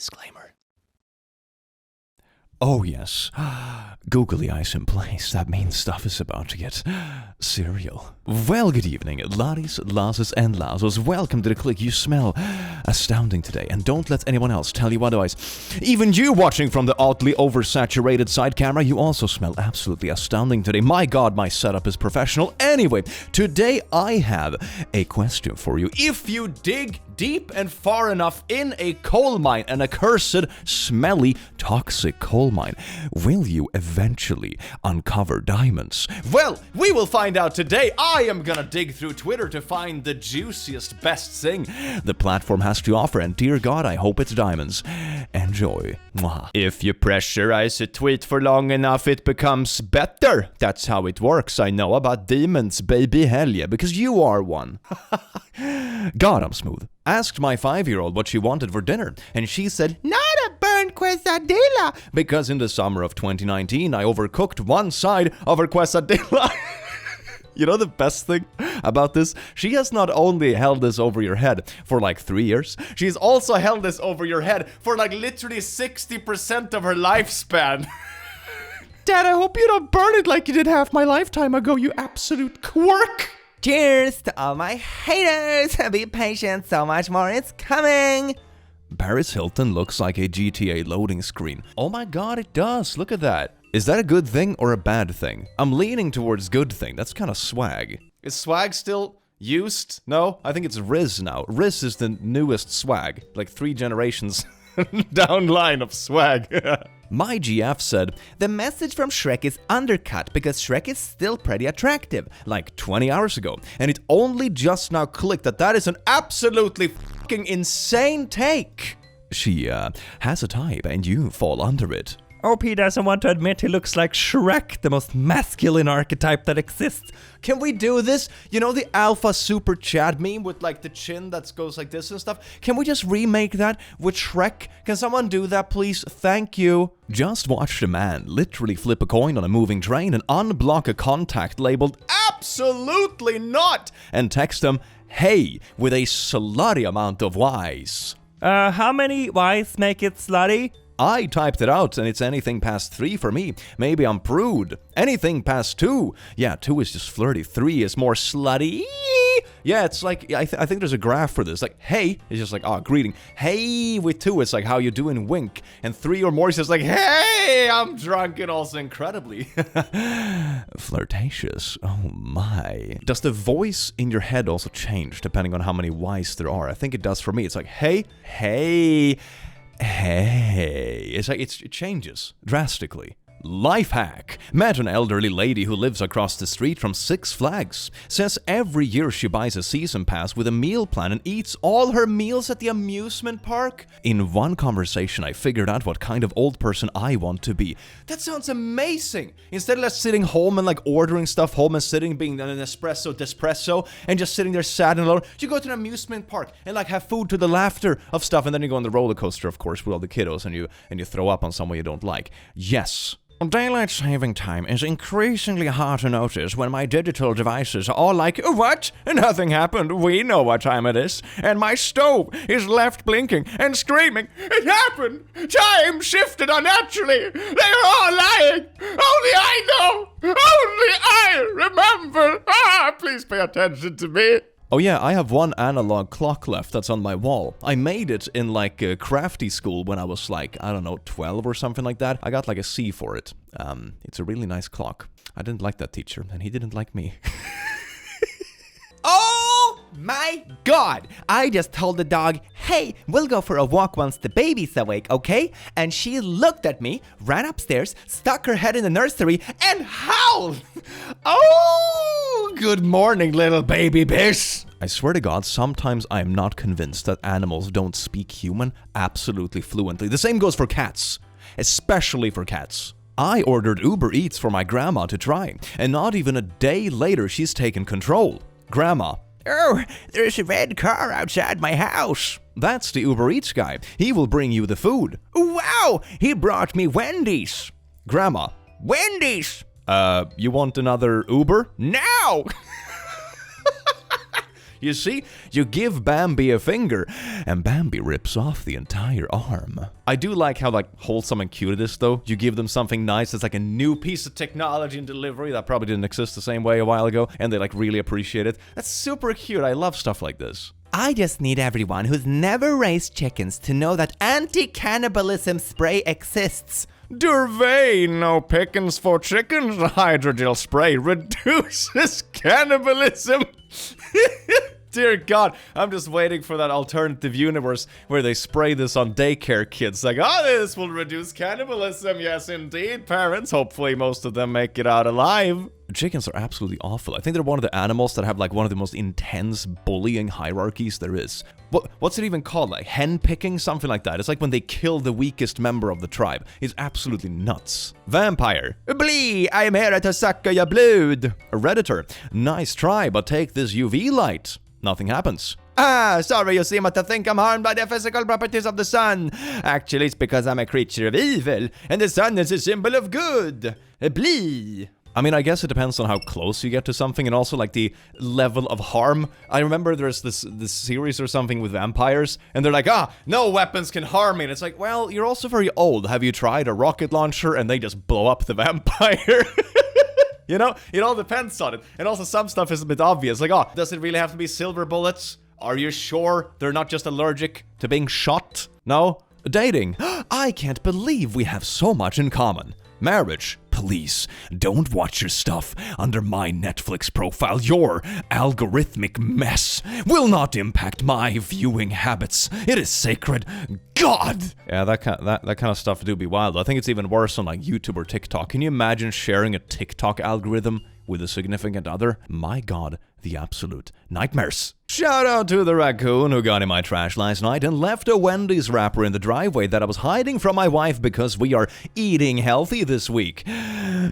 Disclaimer. Oh yes, googly eyes in place, that means stuff is about to get serial. Well, good evening, laddies, lasses and lassos, welcome to the click. You smell astounding today, and don't let anyone else tell you otherwise. Even you watching from the oddly oversaturated side camera, you also smell absolutely astounding today. My god, my setup is professional. Anyway, today I have a question for you. If you dig deep and far enough in a coal mine, an accursed, smelly, toxic coal mine, will you eventually uncover diamonds? Well, we will find out today. I am gonna dig through Twitter to find the juiciest, best thing the platform has to offer, and dear God, I hope it's diamonds. Enjoy. Mwah. If you pressurize a tweet for long enough, it becomes better. That's how it works. I know about demons, baby, hell yeah, because you are one. God, I'm smooth. Asked my 5-year-old what she wanted for dinner, and she said, not a burnt quesadilla, because in the summer of 2019, I overcooked one side of her quesadilla. You know the best thing about this? She has not only held this over your head for like 3 years, she's also held this over your head for like literally 60% of her lifespan. Dad, I hope you don't burn it like you did half my lifetime ago, you absolute quirk. Cheers to all my haters! Be patient, so much more is coming! Paris Hilton looks like a GTA loading screen. Oh my god, it does. Look at that. Is that a good thing or a bad thing? I'm leaning towards good thing. That's kind of swag. Is swag still used? No? I think it's Riz now. Riz is the newest swag. Like 3 generations down line of swag. My GF said, the message from Shrek is undercut because Shrek is still pretty attractive, like 20 hours ago, and it only just now clicked that that is an absolutely fucking insane take. She has a type and you fall under it. OP doesn't want to admit he looks like Shrek, the most masculine archetype that exists. Can we do this? You know the alpha super Chad meme with like the chin that goes like this and stuff? Can we just remake that with Shrek? Can someone do that, please? Thank you. Just watch the man literally flip a coin on a moving train and unblock a contact labeled absolutely not and text him, hey, with a slutty amount of Ys. How many Ys make it slutty? I typed it out, and it's anything past 3 for me. Maybe I'm prude. Anything past 2. Yeah, 2 is just flirty. 3 is more slutty. Yeah, it's like, I think there's a graph for this. Like, hey, it's just like, oh, greeting. Hey, with 2, it's like, how you doing, wink. And 3 or more, it's just like, hey, I'm drunk, and also incredibly flirtatious. Oh my. Does the voice in your head also change depending on how many Ys there are? I think it does for me. It's like, hey, hey. Hey, it's like it changes drastically. Life hack. Met an elderly lady who lives across the street from Six Flags. Says every year she buys a season pass with a meal plan and eats all her meals at the amusement park. In one conversation, I figured out what kind of old person I want to be. That sounds amazing! Instead of just sitting home and like ordering stuff home and sitting being an espresso and just sitting there sad and alone, you go to an amusement park and like have food to the laughter of stuff, and then you go on the roller coaster, of course, with all the kiddos, and you throw up on someone you don't like. Yes. Daylight saving time is increasingly hard to notice when my digital devices are all like, what? Nothing happened. We know what time it is. And my stove is left blinking and screaming. It happened. Time shifted unnaturally. They are all lying. Only I know. Only I remember. Please pay attention to me. Oh yeah, I have one analog clock left that's on my wall. I made it in like a crafty school when I was like, I don't know, 12 or something like that. I got like a C for it. It's a really nice clock. I didn't like that teacher, and he didn't like me. Oh my god! I just told the dog, hey, we'll go for a walk once the baby's awake, okay? And she looked at me, ran upstairs, stuck her head in the nursery, and howled! Oh, good morning, little baby bitch! I swear to God, sometimes I am not convinced that animals don't speak human absolutely fluently. The same goes for cats, especially for cats. I ordered Uber Eats for my grandma to try, and not even a day later she's taken control. Grandma. Oh, there's a red car outside my house. That's the Uber Eats guy. He will bring you the food. Wow, he brought me Wendy's. Grandma. Wendy's. You want another Uber? Now! You see, you give Bambi a finger, and Bambi rips off the entire arm. I do like how, like, wholesome and cute it is, though. You give them something nice that's like a new piece of technology and delivery that probably didn't exist the same way a while ago, and they, like, really appreciate it. That's super cute. I love stuff like this. I just need everyone who's never raised chickens to know that anti-cannibalism spray exists. Durvey, no pickings for chickens. Hydrogel spray reduces cannibalism. Dear God, I'm just waiting for that alternative universe where they spray this on daycare kids. Like, oh, this will reduce cannibalism. Yes, indeed, parents. Hopefully most of them make it out alive. Chickens are absolutely awful. I think they're one of the animals that have, like, one of the most intense bullying hierarchies there is. What's it even called? Like, hen picking? Something like that. It's like when they kill the weakest member of the tribe. It's absolutely nuts. Vampire. Blee, I'm here to suck your blood. Redditor. Nice try, but take this UV light. Nothing happens. Ah, sorry, you seem to think I'm harmed by the physical properties of the sun. Actually, it's because I'm a creature of evil, and the sun is a symbol of good. Blee. I mean, I guess it depends on how close you get to something, and also, like, the level of harm. I remember there's this series or something with vampires, and they're like, no weapons can harm me. And it's like, well, you're also very old. Have you tried a rocket launcher? And they just blow up the vampire. You know, it all depends on it. And also some stuff is a bit obvious. Like, does it really have to be silver bullets? Are you sure they're not just allergic to being shot? No? Dating. I can't believe we have so much in common. Marriage. Please, don't watch your stuff under my Netflix profile. Your algorithmic mess will not impact my viewing habits. It is sacred. God! Yeah, that kind of stuff do be wild. I think it's even worse on, like, YouTube or TikTok. Can you imagine sharing a TikTok algorithm with a significant other? My God, the absolute nightmares. Shout out to the raccoon who got in my trash last night and left a Wendy's wrapper in the driveway that I was hiding from my wife because we are eating healthy this week.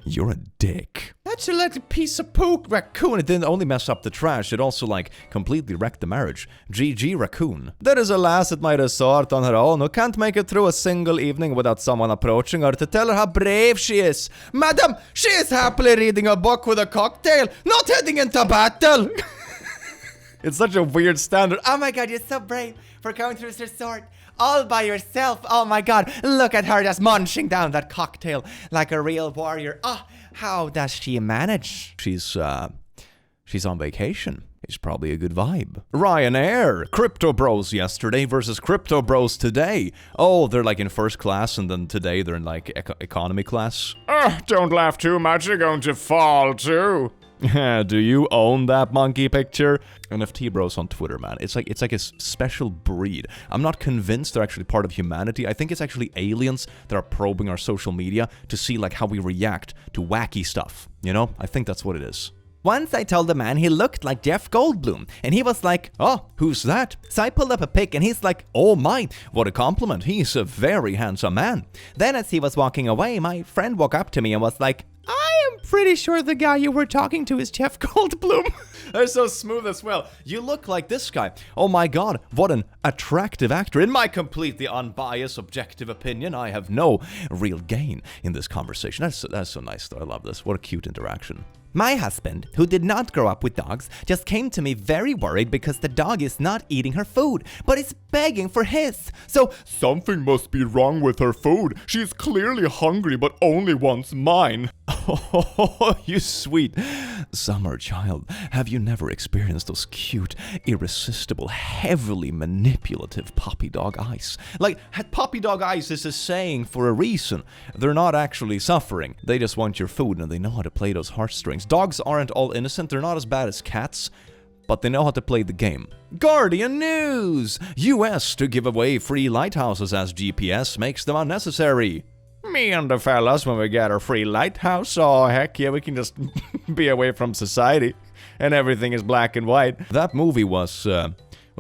You're a dick. That's a little piece of poop, raccoon. It didn't only mess up the trash, it also, like, completely wrecked the marriage. GG, raccoon. There is a lass at my resort on her own who can't make it through a single evening without someone approaching her to tell her how brave she is. Madam, she is happily reading a book with a cocktail, not heading into battle. It's such a weird standard. Oh my God, you're so brave for going through this resort all by yourself. Oh my God, look at her just munching down that cocktail like a real warrior. Oh, how does she manage? She's on vacation. It's probably a good vibe. Ryanair. Crypto bros yesterday versus crypto bros today. Oh, they're like in first class, and then today they're in like economy class. Don't laugh too much, you're going to fall too. Do you own that monkey picture? NFT bros on Twitter, man. It's like a special breed. I'm not convinced they're actually part of humanity. I think it's actually aliens that are probing our social media to see like how we react to wacky stuff. You know? I think that's what it is. Once I told a man he looked like Jeff Goldblum, and he was like, "Oh, who's that?" So I pulled up a pic, and he's like, "Oh my, what a compliment. He's a very handsome man." Then as he was walking away, my friend walked up to me and was like, "I am pretty sure the guy you were talking to is Jeff Goldblum." They're so smooth as well. You look like this guy. Oh my God, what an attractive actor. In my completely unbiased, objective opinion, I have no real gain in this conversation. That's so nice, though. I love this. What a cute interaction. My husband, who did not grow up with dogs, just came to me very worried because the dog is not eating her food, but is begging for his. So, something must be wrong with her food. She's clearly hungry, but only wants mine. Oh, you sweet summer child. Have you never experienced those cute, irresistible, heavily manipulative puppy dog eyes? Like, puppy dog eyes is a saying for a reason. They're not actually suffering. They just want your food and they know how to play those heartstrings. Dogs aren't all innocent. They're not as bad as cats, but they know how to play the game. Guardian News! US to give away free lighthouses as GPS makes them unnecessary. Me and the fellas, when we get our free lighthouse, oh heck yeah, we can just be away from society and everything is black and white. That movie was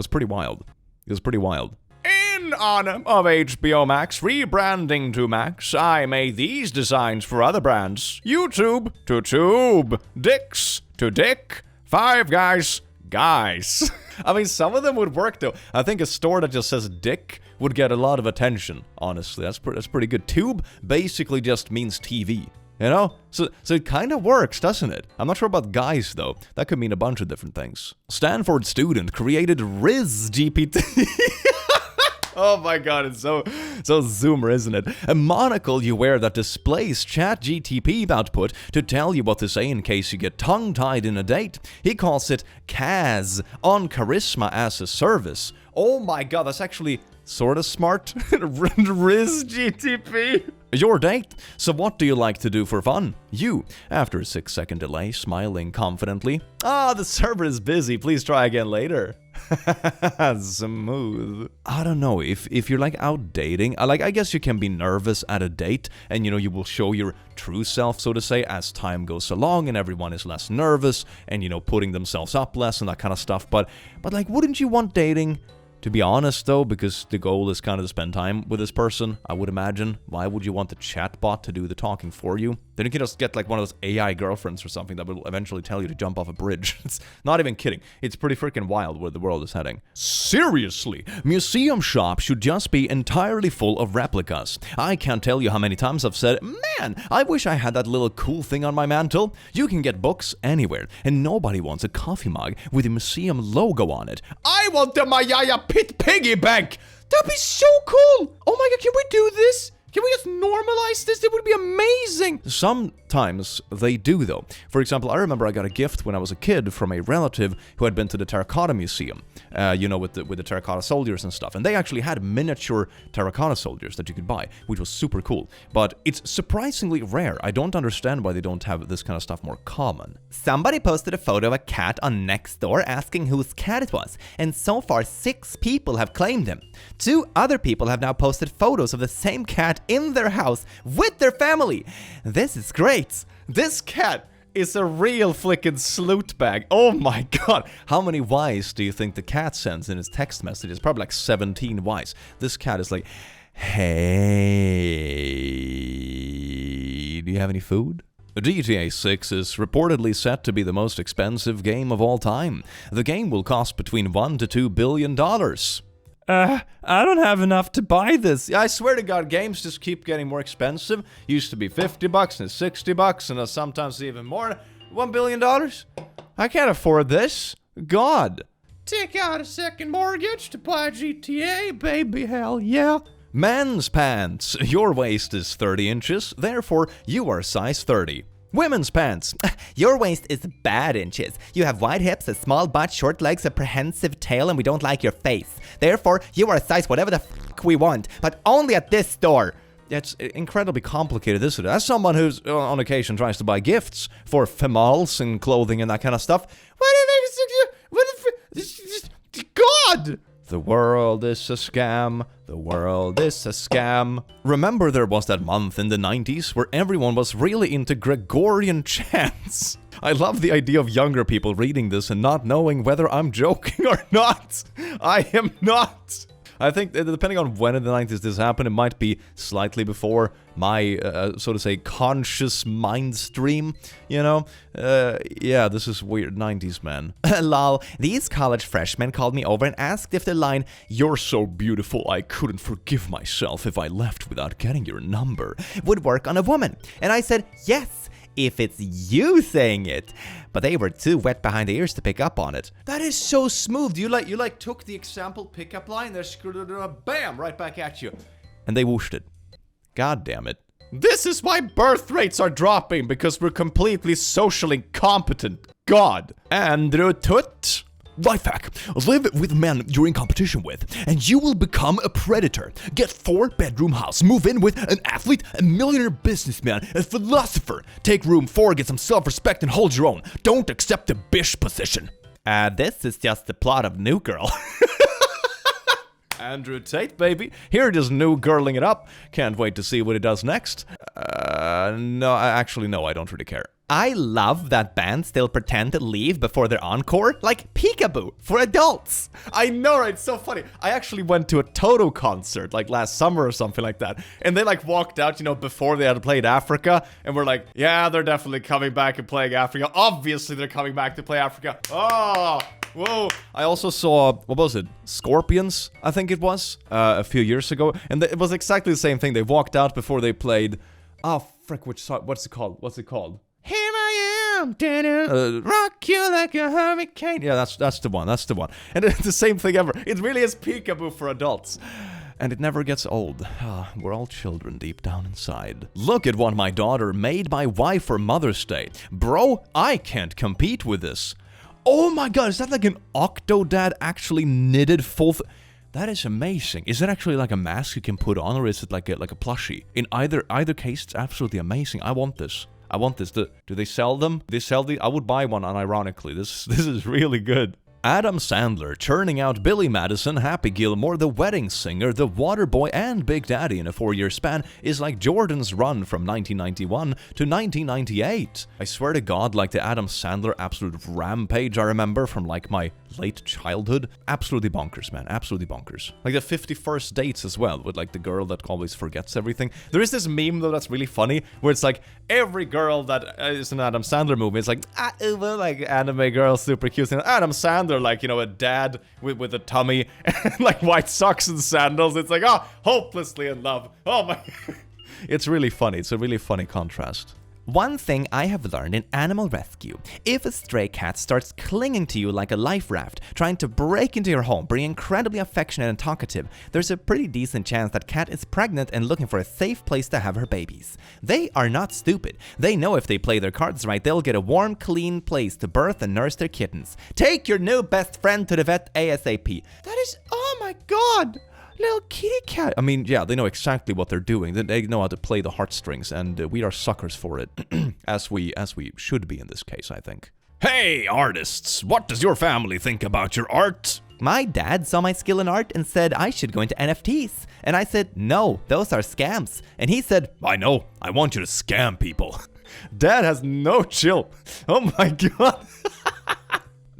pretty wild. It was pretty wild. In honor of HBO Max rebranding to Max, I made these designs for other brands. YouTube to Tube, Dicks to Dick, Five Guys, Guys. I mean, some of them would work though. I think a store that just says Dick would get a lot of attention, honestly. That's pretty good. Tube basically just means TV. You know? So it kind of works, doesn't it? I'm not sure about guys, though. That could mean a bunch of different things. Stanford student created Riz GPT. Oh my god, it's so zoomer, isn't it? A monocle you wear that displays ChatGTP output to tell you what to say in case you get tongue-tied in a date. He calls it Kaz on Charisma as a Service. Oh my god, that's actually sort of smart. Riz GTP. Your date. So what do you like to do for fun? You, after a 6-second delay, smiling confidently. The server is busy. Please try again later. Smooth. I don't know, if you're like out dating, I guess you can be nervous at a date and you will show your true self, so to say, as time goes along and everyone is less nervous and putting themselves up less and that kind of stuff. But like, wouldn't you want dating to be honest, though, because the goal is kind of to spend time with this person, I would imagine? Why would you want the chatbot to do the talking for you? Then you can just get like one of those AI girlfriends or something that will eventually tell you to jump off a bridge. It's not even kidding. It's pretty freaking wild where the world is heading. Seriously, museum shops should just be entirely full of replicas. I can't tell you how many times I've said, man, I wish I had that little cool thing on my mantle. You can get books anywhere, and nobody wants a coffee mug with a museum logo on it. I want the Mayaya Pit Piggy Bank! That'd be so cool! Oh my god, can we do this? Can we just normalize this? It would be amazing! Sometimes they do, though. For example, I remember I got a gift when I was a kid from a relative who had been to the Terracotta Museum. With the terracotta soldiers and stuff. And they actually had miniature terracotta soldiers that you could buy, which was super cool. But it's surprisingly rare. I don't understand why they don't have this kind of stuff more common. Somebody posted a photo of a cat on Nextdoor asking whose cat it was, and so far 6 people have claimed him. 2 other people have now posted photos of the same cat in their house with their family. This is great. This cat is a real flickin' sloot bag. Oh my god. How many Ys do you think the cat sends in his text messages? Probably like 17 Ys. This cat is like, hey, do you have any food? GTA 6 is reportedly set to be the most expensive game of all time. The game will cost between $1 to $2 billion. I don't have enough to buy this. I swear to god, games just keep getting more expensive. Used to be $50 and $60 and sometimes even more. $1 billion? I can't afford this. God. Take out a second mortgage to buy GTA, baby, hell yeah. Men's pants. Your waist is 30 inches, therefore you are size 30. Women's pants. Your waist is bad inches. You have wide hips, a small butt, short legs, a prehensile tail, and we don't like your face. Therefore, you are a size whatever the f*** we want, but only at this store. It's incredibly complicated, isn't it? As someone who's on occasion tries to buy gifts for females and clothing and that kind of stuff. God! The world is a scam. The world is a scam. Remember there was that month in the 90s where everyone was really into Gregorian chants? I love the idea of younger people reading this and not knowing whether I'm joking or not. I am not. I think depending on when in the 90s this happened, it might be slightly before my, so to say, conscious mind stream, yeah, this is weird 90s, man. Lol, these college freshmen called me over and asked if the line, "You're so beautiful I couldn't forgive myself if I left without getting your number," would work on a woman. And I said, yes, if it's you saying it. But they were too wet behind the ears to pick up on it. That is so smooth. You took the example pickup line, they're screwed it, bam, right back at you. And they whooshed it. God damn it. This is why birth rates are dropping, because we're completely socially incompetent. God. Andrew Tutt. Life hack. Live with men you're in competition with, and you will become a predator. Get 4-bedroom house. Move in with an athlete, a millionaire businessman, a philosopher. Take room 4, get some self-respect, and hold your own. Don't accept the bish position. This is just the plot of New Girl. Andrew Tate, baby. Here it is, New Girling it up. Can't wait to see what it does next. No, actually, no, I don't really care. I love that bands still pretend to leave before their encore, like Peekaboo for adults. I know, right? It's so funny. I actually went to a Toto concert like last summer or something like that, and they like walked out, before they had played Africa, and we're like, yeah, they're definitely coming back and playing Africa. Obviously, they're coming back to play Africa. Oh, whoa. I also saw, what was it? Scorpions, I think it was, a few years ago, and it was exactly the same thing. They walked out before they played Oh, frick, which song? What's it called? Here I am, rock you like a hurricane. Yeah, that's the one. And it's the same thing ever. It really is peekaboo for adults. And it never gets old. We're all children deep down inside. Look at what my daughter made my wife for Mother's Day. Bro, I can't compete with this. Oh my god, is that like an Octodad actually knitted full... That is amazing. Is it actually like a mask you can put on, or is it like a plushie? In either case, it's absolutely amazing. I want this. Do they sell them? They sell the... I would buy one, unironically. This is really good. Adam Sandler churning out Billy Madison, Happy Gilmore, The Wedding Singer, The Waterboy, and Big Daddy in a 4-year span is like Jordan's run from 1991 to 1998. I swear to God, like the Adam Sandler absolute rampage I remember from like my late childhood. Absolutely bonkers, man. Absolutely bonkers. Like the 51st dates as well, with like the girl that always forgets everything. There is this meme though that's really funny, where it's like every girl that is an Adam Sandler movie, it's like, like anime girl, super cute, and Adam Sandler, like, you know, a dad with a tummy and like white socks and sandals. It's like, oh, hopelessly in love. Oh my. It's really funny. It's a really funny contrast. One thing I have learned in animal rescue: if a stray cat starts clinging to you like a life raft, trying to break into your home, being incredibly affectionate and talkative, there's a pretty decent chance that cat is pregnant and looking for a safe place to have her babies. They are not stupid. They know if they play their cards right, they'll get a warm, clean place to birth and nurse their kittens. Take your new best friend to the vet ASAP. That is, oh my god! Little kitty cat. I mean, yeah, they know exactly what they're doing. They know how to play the heartstrings, and we are suckers for it. as we should be in this case, I think. Hey, artists! What does your family think about your art? My dad saw my skill in art and said I should go into NFTs. And I said, no, those are scams. And he said, I know, I want you to scam people. Dad has no chill. Oh my god.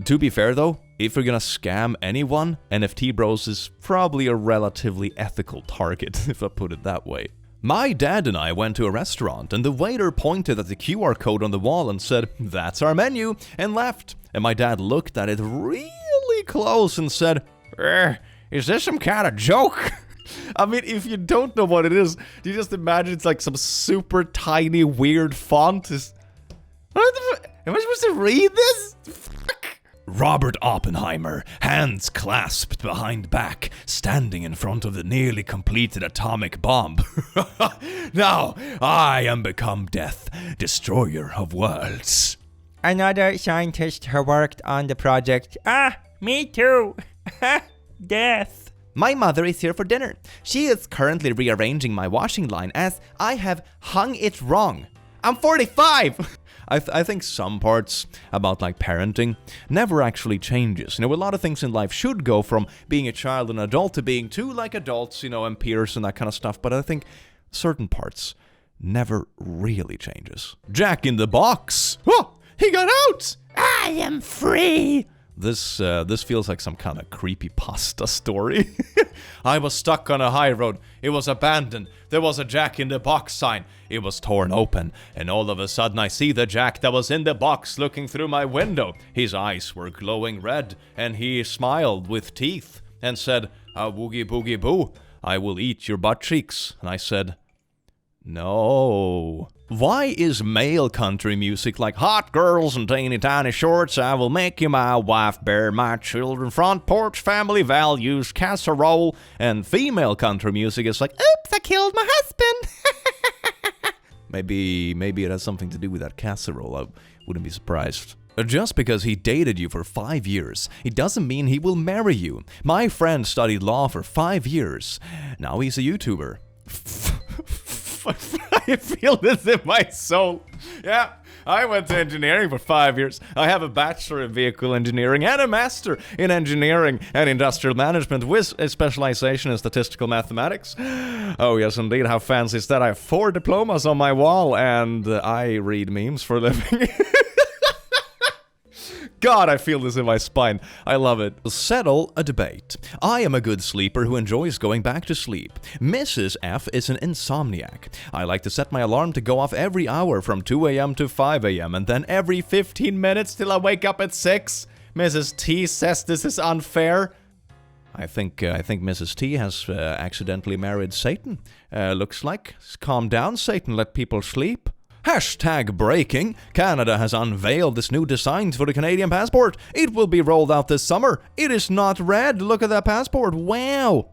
To be fair though, if you're gonna scam anyone, NFT Bros is probably a relatively ethical target, if I put it that way. My dad and I went to a restaurant, and the waiter pointed at the QR code on the wall and said, "That's our menu," and left. And my dad looked at it really close and said, "Is this some kind of joke?" I mean, if you don't know what it is, you just imagine it's like some super tiny weird font. What the am I supposed to read this? Fuck. Robert Oppenheimer, hands clasped behind back, standing in front of the nearly completed atomic bomb. Now, I am become death, destroyer of worlds. Another scientist who worked on the project. Me too. Death. My mother is here for dinner. She is currently rearranging my washing line as I have hung it wrong. I'm 45! I think some parts about like parenting never actually changes. You know, a lot of things in life should go from being a child and adult to being two like adults, you know, and peers and that kind of stuff. But I think certain parts never really changes. Jack in the Box! Oh, he got out! I am free! This feels like some kind of creepypasta story. I was stuck on a high road. It was abandoned. There was a Jack in the Box sign. It was torn open, and all of a sudden I see the Jack that was in the box looking through my window. His eyes were glowing red, and he smiled with teeth and said, "A woogie boogie boo, I will eat your butt cheeks." And I said, "No." Why is male country music like hot girls and teeny tiny shorts, I will make you my wife, bear my children, front porch, family values, casserole, and female country music is like, oops, I killed my husband. Maybe it has something to do with that casserole, I wouldn't be surprised. Just because he dated you for 5 years, it doesn't mean he will marry you. My friend studied law for 5 years. Now he's a YouTuber. I feel this in my soul. Yeah, I went to engineering for 5 years. I have a bachelor in vehicle engineering and a master in engineering and industrial management with a specialization in statistical mathematics. Oh yes, indeed, how fancy is that? I have 4 diplomas on my wall and I read memes for a living. God, I feel this in my spine. I love it. Settle a debate. I am a good sleeper who enjoys going back to sleep. Mrs. F is an insomniac. I like to set my alarm to go off every hour from 2 a.m. to 5 a.m. and then every 15 minutes till I wake up at 6. Mrs. T says this is unfair. I think Mrs. T has accidentally married Satan. Looks like. Calm down, Satan. Let people sleep. Hashtag breaking. Canada has unveiled this new design for the Canadian passport. It will be rolled out this summer. It is not red. Look at that passport. Wow.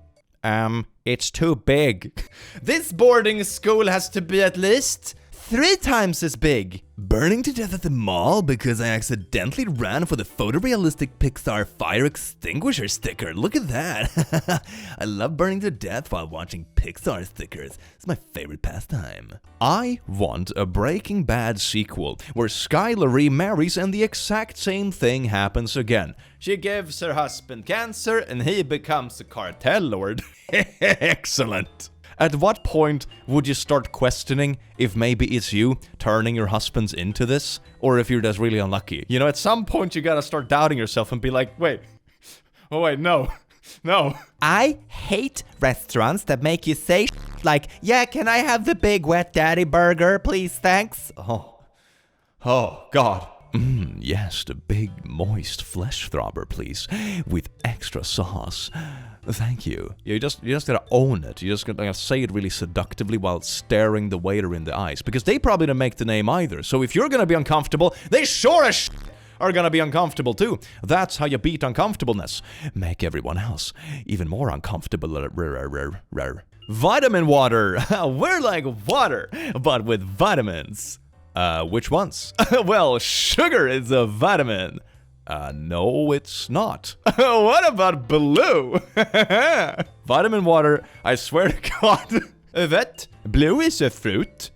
It's too big. This boarding school has to be at least 3 times as big. Burning to death at the mall because I accidentally ran for the photorealistic Pixar fire extinguisher sticker. Look at that. I love burning to death while watching Pixar stickers. It's my favorite pastime. I want a Breaking Bad sequel where Skylar remarries and the exact same thing happens again. She gives her husband cancer and he becomes a cartel lord. Excellent. At what point would you start questioning if maybe it's you turning your husbands into this, or if you're just really unlucky? You know, at some point you gotta start doubting yourself and be like, wait, no. I hate restaurants that make you say like, yeah, can I have the big wet daddy burger, please, thanks? Oh, God. Yes, the big moist flesh throbber, please, with extra sauce. Thank you. You just gotta own it. You just gotta say it really seductively while staring the waiter in the eyes, because they probably don't make the name either. So if you're gonna be uncomfortable, they sure as are gonna be uncomfortable too. That's how you beat uncomfortableness. Make everyone else even more uncomfortable. Vitamin water. We're like water, but with vitamins. Which ones? Well, sugar is a vitamin. No, it's not. What about blue? Vitamin water, I swear to God. What? Blue is a fruit?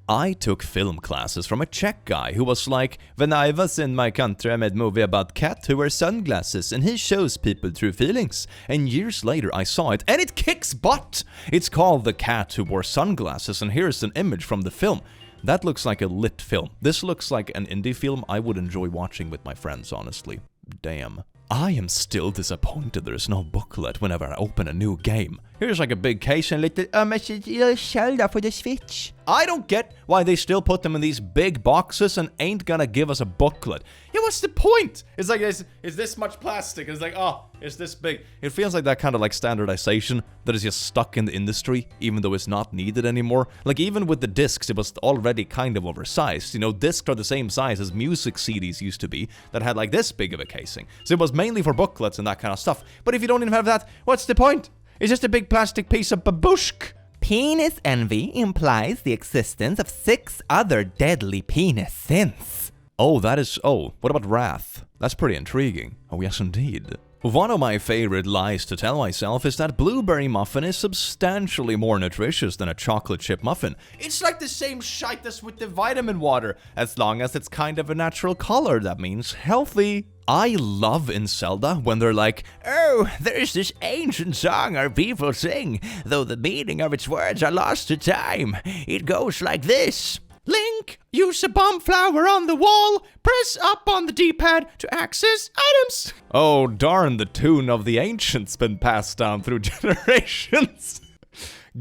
I took film classes from a Czech guy who was like, when I was in my country I made a movie about cat who wears sunglasses and he shows people through feelings. And years later I saw it and it kicks butt. It's called The Cat Who Wore Sunglasses and here's an image from the film. That looks like a lit film. This looks like an indie film I would enjoy watching with my friends, honestly. Damn. I am still disappointed there's no booklet whenever I open a new game. Here's like a big case and little Zelda for the Switch. I don't get why they still put them in these big boxes and ain't gonna give us a booklet. Yeah, what's the point? It's like, is this much plastic? It's like, oh, it's this big. It feels like that kind of like standardization that is just stuck in the industry, even though it's not needed anymore. Like even with the discs, it was already kind of oversized. You know, discs are the same size as music CDs used to be that had like this big of a casing. So it was mainly for booklets and that kind of stuff. But if you don't even have that, what's the point? It's just a big plastic piece of babushk. Penis envy implies the existence of 6 other deadly penis sins. Oh, what about wrath? That's pretty intriguing. Oh, yes, indeed. One of my favorite lies to tell myself is that blueberry muffin is substantially more nutritious than a chocolate chip muffin. It's like the same shite as with the vitamin water. As long as it's kind of a natural color, that means healthy. I love in Zelda when they're like, oh, there's this ancient song our people sing, though the meaning of its words are lost to time. It goes like this. Link, use a bomb flower on the wall, press up on the D-pad to access items. Oh, darn, the tune of the ancients been passed down through generations.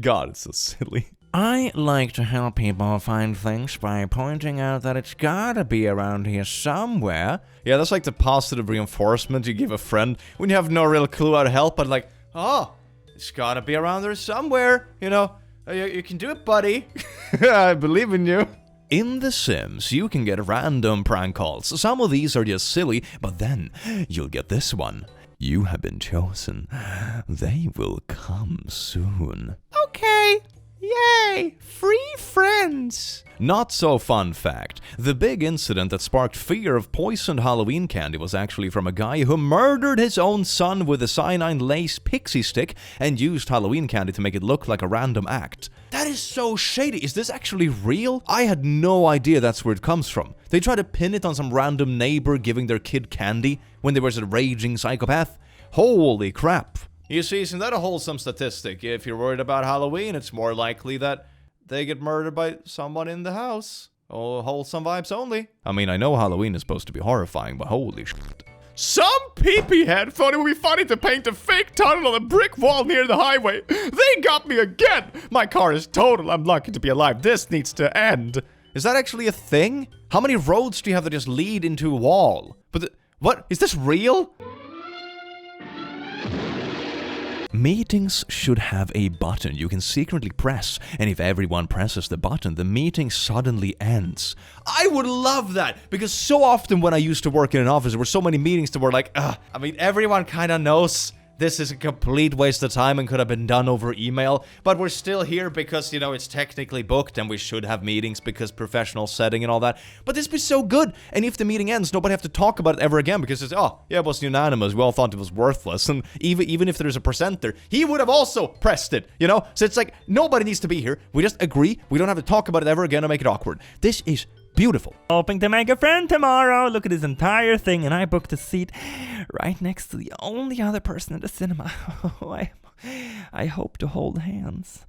God, it's so silly. I like to help people find things by pointing out that it's gotta be around here somewhere. Yeah, that's like the positive reinforcement you give a friend when you have no real clue how to help, but like, oh, it's gotta be around there somewhere, you know. You can do it, buddy. I believe in you. In The Sims, you can get random prank calls. Some of these are just silly, but then you'll get this one. You have been chosen. They will come soon. Okay. Yay! Free friends! Not so fun fact. The big incident that sparked fear of poisoned Halloween candy was actually from a guy who murdered his own son with a cyanide-laced pixie stick and used Halloween candy to make it look like a random act. That is so shady. Is this actually real? I had no idea that's where it comes from. They try to pin it on some random neighbor giving their kid candy when there was a raging psychopath. Holy crap. You see, isn't that a wholesome statistic? If you're worried about Halloween, it's more likely that they get murdered by someone in the house. Oh, wholesome vibes only. I mean, I know Halloween is supposed to be horrifying, but holy shit. Some peepee head thought it would be funny to paint a fake tunnel on a brick wall near the highway. They got me again. My car is total. I'm lucky to be alive. This needs to end. Is that actually a thing? How many roads do you have that just lead into a wall? But what? Is this real? Meetings should have a button you can secretly press, and if everyone presses the button, the meeting suddenly ends. I would love that, because so often when I used to work in an office, there were so many meetings that were like, I mean, everyone kind of knows this is a complete waste of time and could have been done over email, but we're still here because, you know, it's technically booked and we should have meetings because professional setting and all that. But this would be so good, and if the meeting ends, nobody have to talk about it ever again because it's, oh, yeah, it was unanimous, we all thought it was worthless, and even if there's a presenter, he would have also pressed it, you know? So it's like, nobody needs to be here, we just agree, we don't have to talk about it ever again and make it awkward. This is beautiful. Hoping to make a friend tomorrow. Look at this entire thing, and I booked a seat right next to the only other person in the cinema. I hope to hold hands.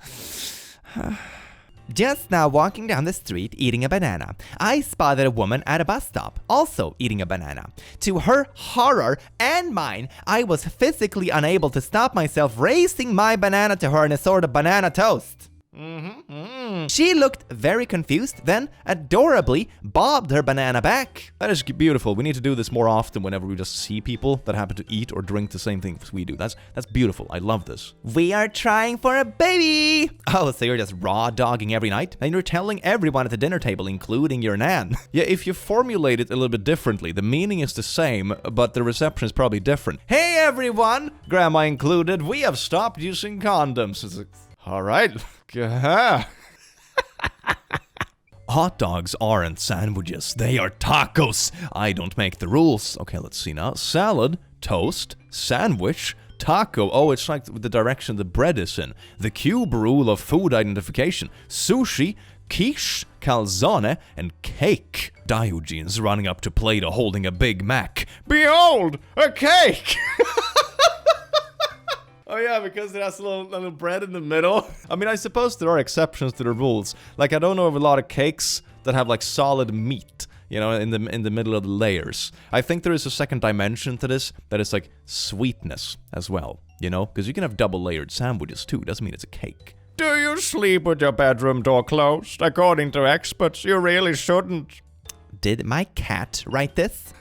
Just now walking down the street eating a banana, I spotted a woman at a bus stop, also eating a banana. To her horror and mine, I was physically unable to stop myself raising my banana to her in a sort of banana toast. She looked very confused, then adorably bobbed her banana back. That is beautiful. We need to do this more often whenever we just see people that happen to eat or drink the same things we do. That's beautiful. I love this. We are trying for a baby! Oh, so you're just raw dogging every night? And you're telling everyone at the dinner table, including your nan. Yeah, if you formulate it a little bit differently, the meaning is the same, but the reception is probably different. Hey everyone, grandma included, we have stopped using condoms. It's like, all right. Hot dogs aren't sandwiches, they are tacos. I don't make the rules. Okay, let's see now. Salad, toast, sandwich, taco. Oh, it's like the direction the bread is in. The cube rule of food identification. Sushi, quiche, calzone, and cake. Diogenes running up to Plato holding a Big Mac. Behold, a cake! Oh yeah, because it has a little bread in the middle. I mean, I suppose there are exceptions to the rules. Like, I don't know of a lot of cakes that have like solid meat, you know, in the middle of the layers. I think there is a second dimension to this that is like sweetness as well, you know? Because you can have double layered sandwiches too, doesn't mean it's a cake. Do you sleep with your bedroom door closed? According to experts, you really shouldn't. Did my cat write this?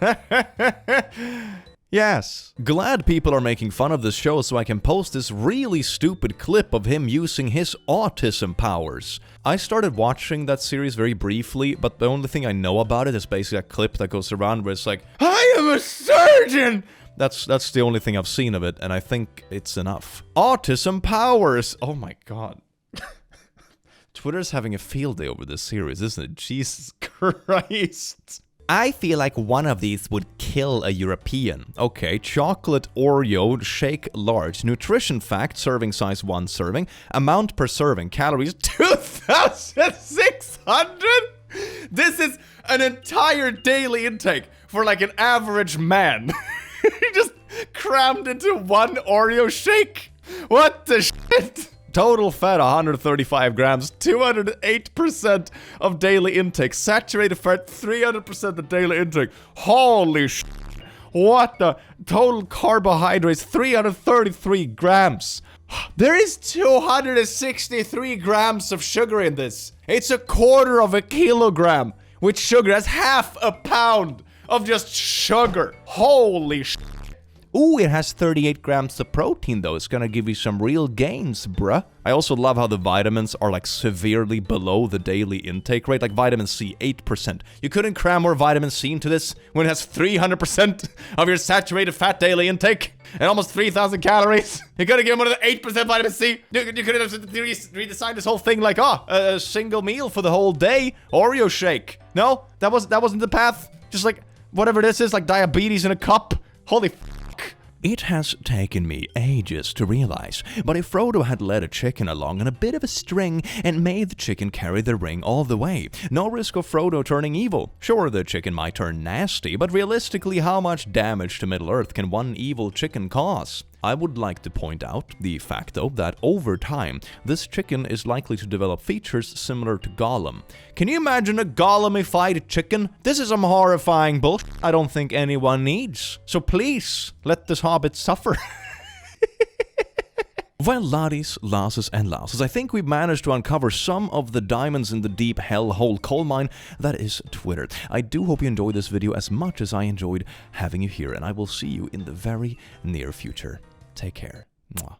Yes. Glad people are making fun of this show so I can post this really stupid clip of him using his autism powers. I started watching that series very briefly, but the only thing I know about it is basically a clip that goes around where it's like, I am a surgeon! That's the only thing I've seen of it, and I think it's enough. Autism powers! Oh my god. Twitter's having a field day over this series, isn't it? Jesus Christ. I feel like one of these would kill a European. Okay, chocolate Oreo, shake large. Nutrition fact, serving size 1 serving. Amount per serving, calories 2,600? This is an entire daily intake for like an average man. He just crammed into one Oreo shake. What the shit? Total fat 135 grams, 208% of daily intake. Saturated fat 300% of daily intake. Holy shit. What the? Total carbohydrates 333 grams. There is 263 grams of sugar in this. It's a quarter of a kilogram with sugar. That's half a pound of just sugar. Holy shit. Ooh, it has 38 grams of protein though. It's gonna give you some real gains, bruh. I also love how the vitamins are like severely below the daily intake rate. Like vitamin C, 8%. You couldn't cram more vitamin C into this when it has 300% of your saturated fat daily intake and almost 3,000 calories. You could have given one of the 8% vitamin C. You could have redesigned this whole thing like, a single meal for the whole day. Oreo shake. No, that wasn't the path. Just like whatever this is, like diabetes in a cup. Holy It has taken me ages to realize, but if Frodo had led a chicken along on a bit of a string and made the chicken carry the ring all the way, no risk of Frodo turning evil. Sure, the chicken might turn nasty, but realistically, how much damage to Middle-earth can one evil chicken cause? I would like to point out the fact, though, that over time, this chicken is likely to develop features similar to Gollum. Can you imagine a Gollumified chicken? This is some horrifying bullshit I don't think anyone needs. So please, let this hobbit suffer. Well, laddies, lasses, and lasses, I think we've managed to uncover some of the diamonds in the deep hellhole coal mine that is Twitter. I do hope you enjoyed this video as much as I enjoyed having you here, and I will see you in the very near future. Take care. Mwah.